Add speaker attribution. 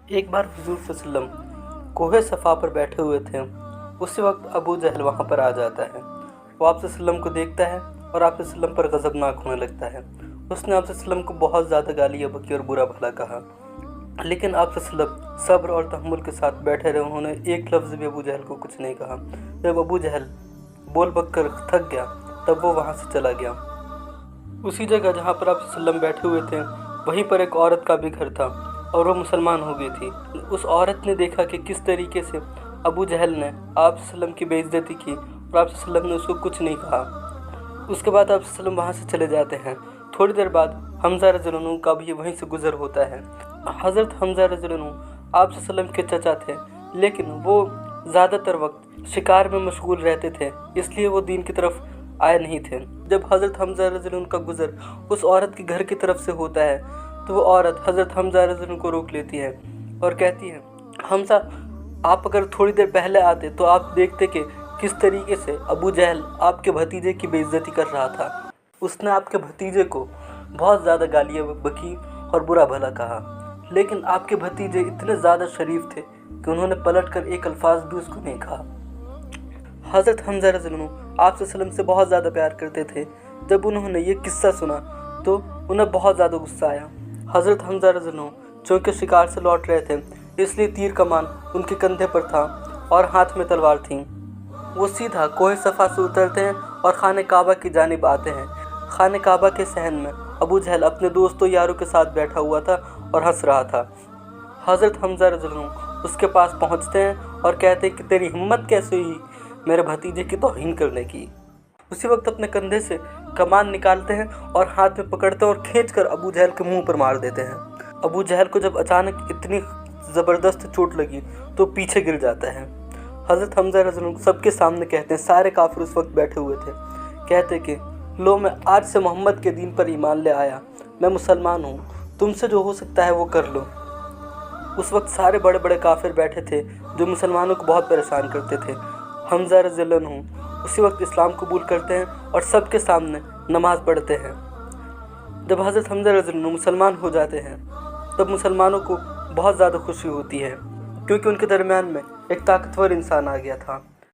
Speaker 1: एक बार हुजूर सल्लल्लाहु अलैहि वसल्लम कोहे सफ़ा पर बैठे हुए थे। उसी वक्त अबू जहल वहाँ पर आ जाता है। वो आप सल्लम को देखता है और आप सल्लम पर गज़बनाक होने लगता है। उसने आप सल्लम को बहुत ज़्यादा गालियाँ बकी और बुरा भला कहा, लेकिन आप सल्लम सब्र और तहम्मुल के साथ बैठे रहे। उन्होंने एक लफ्ज़ भी अबू जहल को कुछ नहीं कहा। जब अबू जहल बोल बक कर थक गया तब वो वहाँ से चला गया। उसी जगह जहाँ पर आप सल्लम बैठे हुए थे वहीं पर एक औरत का भी घर था और वो मुसलमान हो गई थी। उस औरत ने देखा कि किस तरीके से अबू जहल ने आप सल्लम की बेइज्जती की और आप सल्लम ने उसको कुछ नहीं कहा। उसके बाद आप सल्लम वहाँ से चले जाते हैं। थोड़ी देर बाद हमज़ा रज़ियल्लाहु अन्हु का भी वहीं से गुज़र होता है। हज़रत हमज़ा रज़ियल्लाहु अन्हु आप सल्लम के चचा थे, लेकिन वो ज़्यादातर वक्त शिकार में मशगूल रहते थे, इसलिए वो दीन की तरफ आए नहीं थे। जब हज़रत हमज़ा रज़ियल्लाहु अन्हु का गुज़र उस औरत के घर की तरफ से होता है तो वो औरत हज़रत हमज़ा रज़ियल्लाहु अन्हु को रोक लेती है और कहती है, हमज़ा, आप अगर थोड़ी देर पहले आते तो आप देखते कि किस तरीके से अबू जहल आपके भतीजे की बेइज्जती कर रहा था। उसने आपके भतीजे को बहुत ज़्यादा गालियाँ बकी और बुरा भला कहा, लेकिन आपके भतीजे इतने ज़्यादा शरीफ थे कि उन्होंने पलट कर एक अल्फाज भी उसको नहीं कहा। हज़रत हमज़ा रज़ियल्लाहु अन्हु आप सल्लम से बहुत ज़्यादा प्यार करते थे। जब उन्होंने ये किस्सा सुना तो उन्हें बहुत ज़्यादा गुस्सा आया। हज़रत हमज़ा रज़ियल्लाहु अन्हु चूँकि शिकार से लौट रहे थे, इसलिए तीर कमान उनके कंधे पर था और हाथ में तलवार थी। वो सीधा कोहे सफ़ा से उतरते हैं और खाने काबा की जानिब आते हैं। खाने काबा के सहन में अबू जहल अपने दोस्तों यारों के साथ बैठा हुआ था और हंस रहा था। हज़रत हमज़ा रज़ियल्लाहु अन्हु उसके पास पहुंचते हैं और कहते हैं कि तेरी हिम्मत कैसे हुई मेरे भतीजे की तौहीन करने की। उसी वक्त अपने कंधे से कमान निकालते हैं और हाथ में पकड़ते हैं और खींचकर अबू जहल के मुंह पर मार देते हैं। अबू जहल को जब अचानक इतनी ज़बरदस्त चोट लगी तो पीछे गिर जाता है। हज़रत हमज़ा रज़ियल्लाहु अन्हु सबके सामने कहते हैं, सारे काफिर उस वक्त बैठे हुए थे, कहते कि लो, मैं आज से मोहम्मद के दीन पर ईमान ले आया, मैं मुसलमान हूँ, तुमसे जो हो सकता है वो कर लो। उस वक्त सारे बड़े बड़े काफिर बैठे थे जो मुसलमानों को बहुत परेशान करते थे। हमज़ा रज़ियल्लाहु अन्हु उसी वक्त इस्लाम कबूल करते हैं और सबके सामने नमाज़ पढ़ते हैं। जब हज़रत हमज़ा रज़ियल्लाहु अन्हु मुसलमान हो जाते हैं तब मुसलमानों को बहुत ज़्यादा खुशी होती है, क्योंकि उनके दरमियान में एक ताकतवर इंसान आ गया था।